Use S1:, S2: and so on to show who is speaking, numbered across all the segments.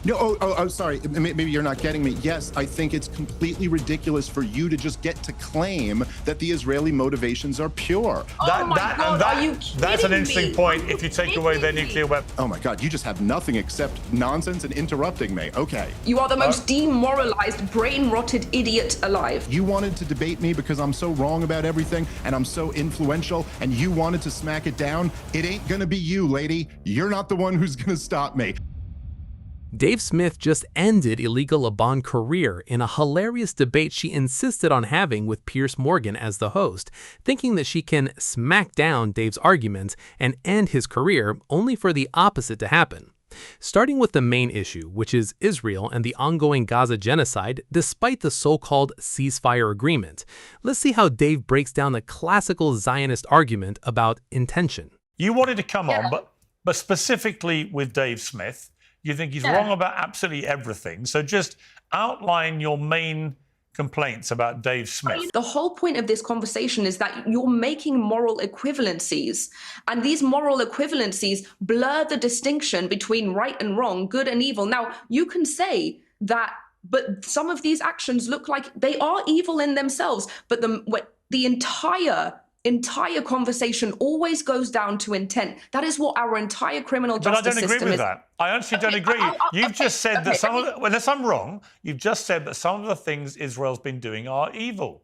S1: No, sorry. Maybe you're not getting me. Yes, I think it's completely ridiculous for you to just get to claim that the Israeli motivations are pure.
S2: Oh my God, are you kidding
S3: That's an interesting
S2: me?
S3: point if you take away their nuclear weapons.
S1: Oh my God, you just have nothing except nonsense and interrupting me. Okay.
S2: You are the most demoralized, brain-rotted idiot alive.
S1: You wanted to debate me because I'm so wrong about everything and I'm so influential and you wanted to smack it down. It ain't gonna be you, lady. You're not the one who's gonna stop me.
S4: Dave Smith just ended Elica Le Bon's career in a hilarious debate she insisted on having with Piers Morgan as the host, thinking that she can smack down Dave's arguments and end his career, only for the opposite to happen. Starting with the main issue, which is Israel and the ongoing Gaza genocide despite the so-called ceasefire agreement, let's see how Dave breaks down the classical Zionist argument about intention.
S3: You wanted to come on, but specifically with Dave Smith, you think he's wrong about absolutely everything. So just outline your main complaints about Dave Smith.
S2: The whole point of this conversation is that you're making moral equivalencies, and these moral equivalencies blur the distinction between right and wrong, good and evil. Now, you can say that, but some of these actions look like they are evil in themselves, but the entire conversation always goes down to intent. That is what our entire criminal justice system is.
S3: But I don't agree with that. I actually don't agree. You've just said that some of the, unless I'm wrong, you've just said that some of the things Israel's been doing are evil,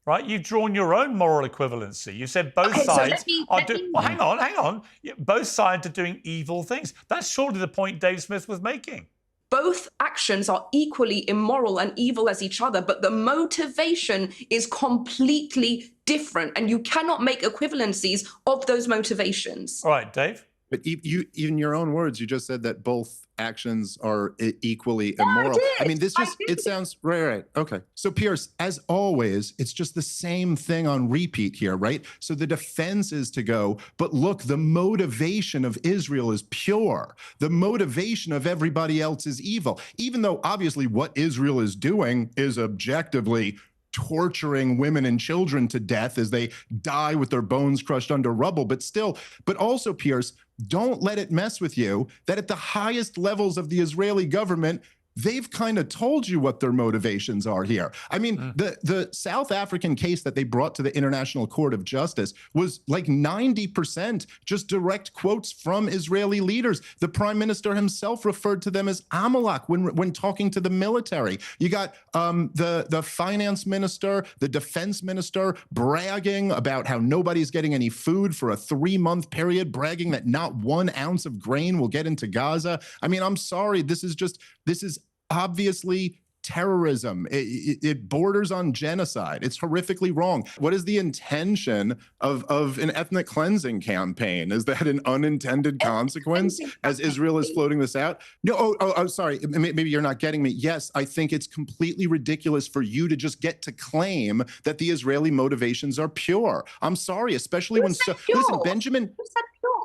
S3: right? You've drawn your own moral equivalency. You said both sides are doing. Well, hang on. Both sides are doing evil things. That's surely the point Dave Smith was making.
S2: Both actions are equally immoral and evil as each other, but the motivation is completely different, and you cannot make equivalencies of those motivations.
S3: All right, Dave.
S1: But in your own words, you just said that both actions are equally immoral. I mean, it sounds right. Okay. So Piers, as always, it's just the same thing on repeat here, right? So the defense is to go, but look, the motivation of Israel is pure. The motivation of everybody else is evil, even though obviously what Israel is doing is objectively torturing women and children to death as they die with their bones crushed under rubble. But also, Piers, don't let it mess with you that at the highest levels of the Israeli government, they've kind of told you what their motivations are here. I mean, the South African case that they brought to the International Court of Justice was like 90% just direct quotes from Israeli leaders. The prime minister himself referred to them as Amalek when talking to the military. You got the finance minister, the defense minister bragging about how nobody's getting any food for a 3-month period, bragging that not 1 ounce of grain will get into Gaza. I mean, I'm sorry, this is obviously terrorism. It borders on genocide. It's horrifically wrong. What is the intention of an ethnic cleansing campaign? Is that an unintended consequence as Israel is floating this out? No, sorry. Maybe you're not getting me. Yes, I think it's completely ridiculous for you to just get to claim that the Israeli motivations are pure. I'm sorry, especially listen, Benjamin.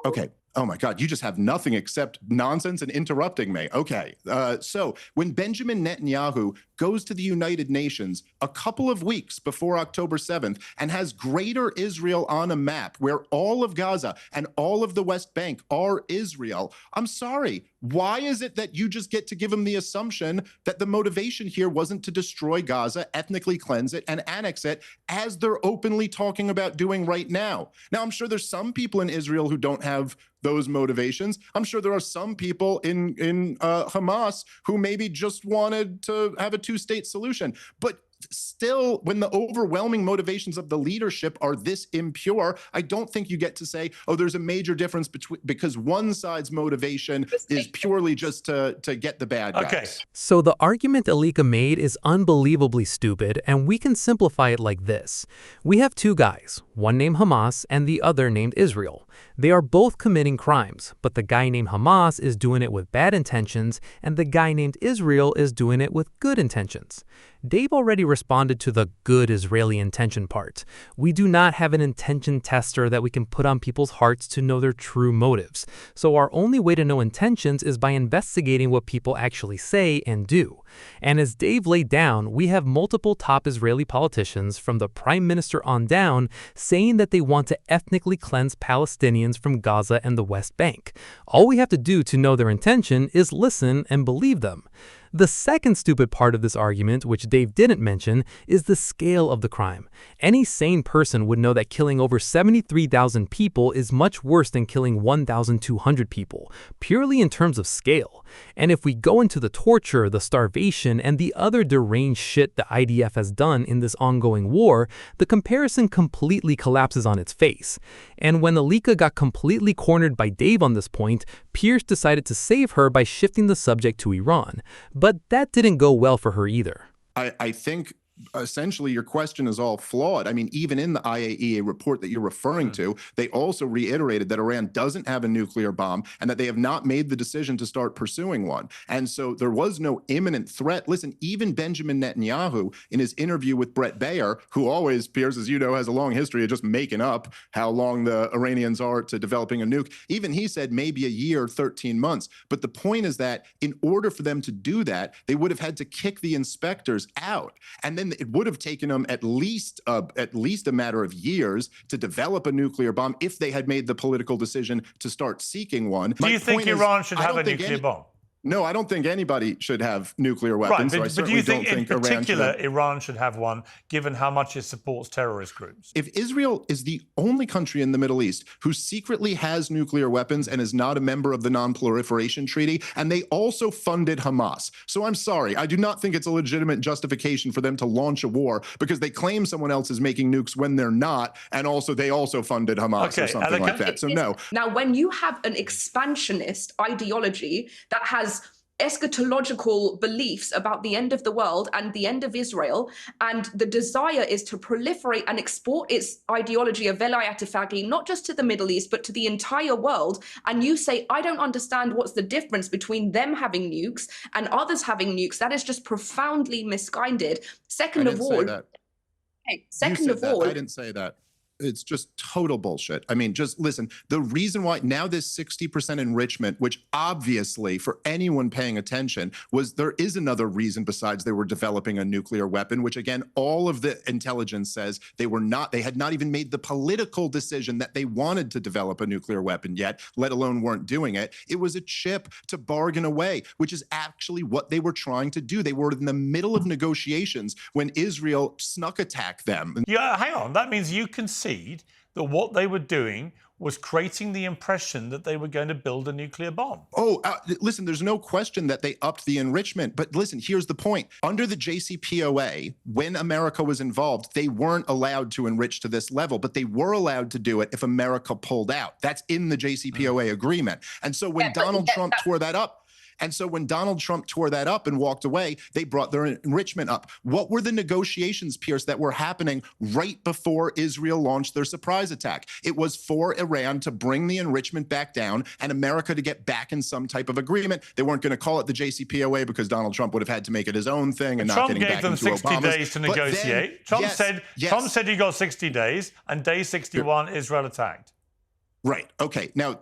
S1: Okay. Oh my God, you just have nothing except nonsense and interrupting me. Okay, so when Benjamin Netanyahu goes to the United Nations a couple of weeks before October 7th and has Greater Israel on a map where all of Gaza and all of the West Bank are Israel, I'm sorry, why is it that you just get to give him the assumption that the motivation here wasn't to destroy Gaza, ethnically cleanse it, and annex it, as they're openly talking about doing right now? Now, I'm sure there's some people in Israel who don't have those motivations. I'm sure there are some people in Hamas who maybe just wanted to have a 2-state solution. But still, when the overwhelming motivations of the leadership are this impure, I don't think you get to say, oh, there's a major difference because one side's motivation is purely just to get the bad guys.
S3: Okay.
S4: So the argument Elica made is unbelievably stupid, and we can simplify it like this. We have 2 guys, one named Hamas and the other named Israel. They are both committing crimes, but the guy named Hamas is doing it with bad intentions, and the guy named Israel is doing it with good intentions. Dave already responded to the good Israeli intention part. We do not have an intention tester that we can put on people's hearts to know their true motives. So our only way to know intentions is by investigating what people actually say and do. And as Dave laid down, we have multiple top Israeli politicians from the prime minister on down saying that they want to ethnically cleanse Palestinians from Gaza and the West Bank. All we have to do to know their intention is listen and believe them. The second stupid part of this argument, which Dave didn't mention, is the scale of the crime. Any sane person would know that killing over 73,000 people is much worse than killing 1,200 people, purely in terms of scale. And if we go into the torture, the starvation, and the other deranged shit the IDF has done in this ongoing war, the comparison completely collapses on its face. And when Elica got completely cornered by Dave on this point, Piers decided to save her by shifting the subject to Iran. But that didn't go well for her either.
S1: I think essentially your question is all flawed. I mean, even in the IAEA report that you're referring to, they also reiterated that Iran doesn't have a nuclear bomb and that they have not made the decision to start pursuing one. And so there was no imminent threat. Listen, even Benjamin Netanyahu, in his interview with Brett Baer, who always, Piers, as you know, has a long history of just making up how long the Iranians are to developing a nuke, even he said maybe a year, 13 months. But the point is that in order for them to do that, they would have had to kick the inspectors out. And then it would have taken them at least a matter of years to develop a nuclear bomb if they had made the political decision to start seeking one.
S3: Do you think Iran should have a nuclear bomb?
S1: No, I don't think anybody should have nuclear weapons.
S3: Right, but do you think in particular Iran should have one, given how much it supports terrorist groups?
S1: If Israel is the only country in the Middle East who secretly has nuclear weapons and is not a member of the Non-Proliferation Treaty, and they also funded Hamas. So I'm sorry, I do not think it's a legitimate justification for them to launch a war because they claim someone else is making nukes when they're not, and also they also funded Hamas or something like that. So no.
S2: Now, when you have an expansionist ideology that has eschatological beliefs about the end of the world and the end of Israel, and the desire is to proliferate and export its ideology of velayat faqih, not just to the Middle East, but to the entire world, and you say, I don't understand what's the difference between them having nukes and others having nukes, that is just profoundly misguided. Second of all,
S1: I didn't say that. It's just total bullshit. I mean, just listen, the reason why now this 60% enrichment, which obviously for anyone paying attention was there is another reason besides they were developing a nuclear weapon, which again, all of the intelligence says they had not even made the political decision that they wanted to develop a nuclear weapon yet, let alone weren't doing it. It was a chip to bargain away, which is actually what they were trying to do. They were in the middle of negotiations when Israel snuck attacked them.
S3: Yeah, hang on. That means you concede that what they were doing was creating the impression that they were going to build a nuclear bomb.
S1: Oh, listen, there's no question that they upped the enrichment. But listen, here's the point. Under the JCPOA, when America was involved, they weren't allowed to enrich to this level, but they were allowed to do it if America pulled out. That's in the JCPOA agreement. And so when Donald Trump tore that up, and walked away, they brought their enrichment up. What were the negotiations, Piers, that were happening right before Israel launched their surprise attack? It was for Iran to bring the enrichment back down and America to get back in some type of agreement. They weren't going to call it the JCPOA because Donald Trump would have had to make it his own thing and not getting back into Obama's.
S3: Trump gave them 60 days to negotiate. Trump said you got 60 days, and day 61, Israel attacked.
S1: Right. Okay. Now,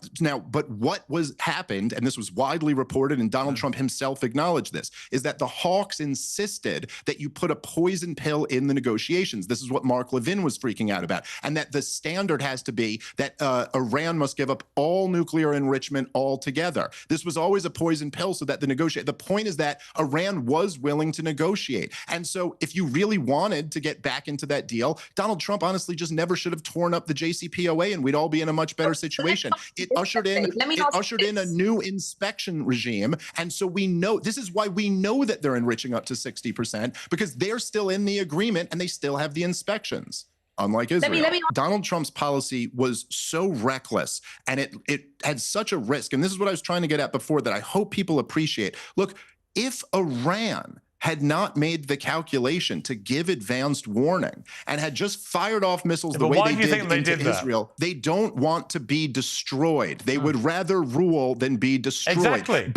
S1: but what happened, and this was widely reported, and Donald Trump himself acknowledged this, is that the Hawks insisted that you put a poison pill in the negotiations. This is what Mark Levin was freaking out about, and that the standard has to be that Iran must give up all nuclear enrichment altogether. This was always a poison pill so that the point is that Iran was willing to negotiate. And so if you really wanted to get back into that deal, Donald Trump honestly just never should have torn up the JCPOA and we'd all be in a much better situation. It ushered in a new inspection regime. And so this is why we know that they're enriching up to 60%, because they're still in the agreement and they still have the inspections. Unlike Israel. Donald Trump's policy was so reckless and it had such a risk. And this is what I was trying to get at before that I hope people appreciate. Look, if Iran had not made the calculation to give advanced warning and had just fired off missiles the way they did into Israel, they don't want to be destroyed. They would rather rule than be destroyed.
S3: Exactly.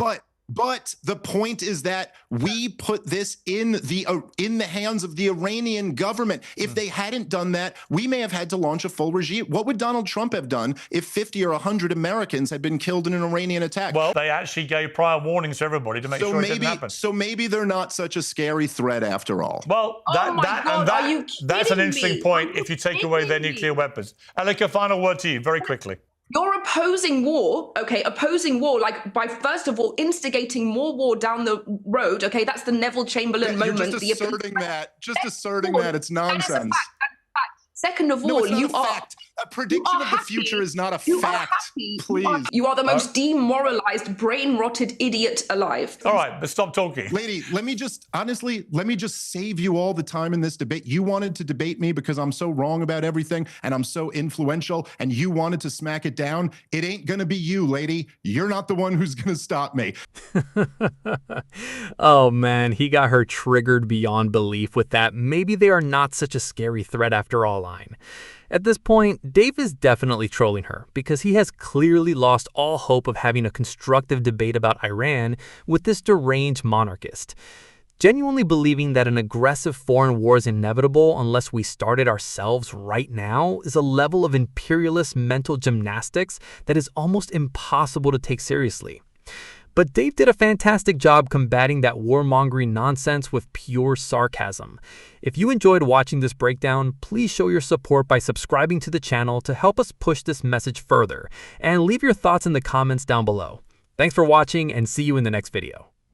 S1: But the point is that we put this in the hands of the Iranian government. If they hadn't done that, we may have had to launch a full regime. What would Donald Trump have done if 50 or 100 Americans had been killed in an Iranian attack?
S3: Well, they actually gave prior warnings to everybody to make sure it didn't happen.
S1: So maybe they're not such a scary threat after all.
S3: Well, that's an interesting point if you take away their nuclear weapons. Elica, final word to you, very quickly.
S2: You're opposing war, okay? Opposing war, like by first of all instigating more war down the road, okay? That's the Neville Chamberlain moment.
S1: You're just asserting that. It's nonsense.
S2: Second of all,
S1: you are a prediction of the future is not a fact. Please.
S2: You are the most demoralized, brain-rotted idiot alive.
S3: All right, but stop talking.
S1: Lady, let me just save you all the time in this debate. You wanted to debate me because I'm so wrong about everything and I'm so influential and you wanted to smack it down. It ain't gonna be you, lady. You're not the one who's gonna stop me.
S4: Oh man, he got her triggered beyond belief with that "maybe they are not such a scary threat after all" line. At this point, Dave is definitely trolling her because he has clearly lost all hope of having a constructive debate about Iran with this deranged monarchist. Genuinely believing that an aggressive foreign war is inevitable unless we start it ourselves right now is a level of imperialist mental gymnastics that is almost impossible to take seriously. But Dave did a fantastic job combating that warmongering nonsense with pure sarcasm. If you enjoyed watching this breakdown, please show your support by subscribing to the channel to help us push this message further, and leave your thoughts in the comments down below. Thanks for watching and see you in the next video.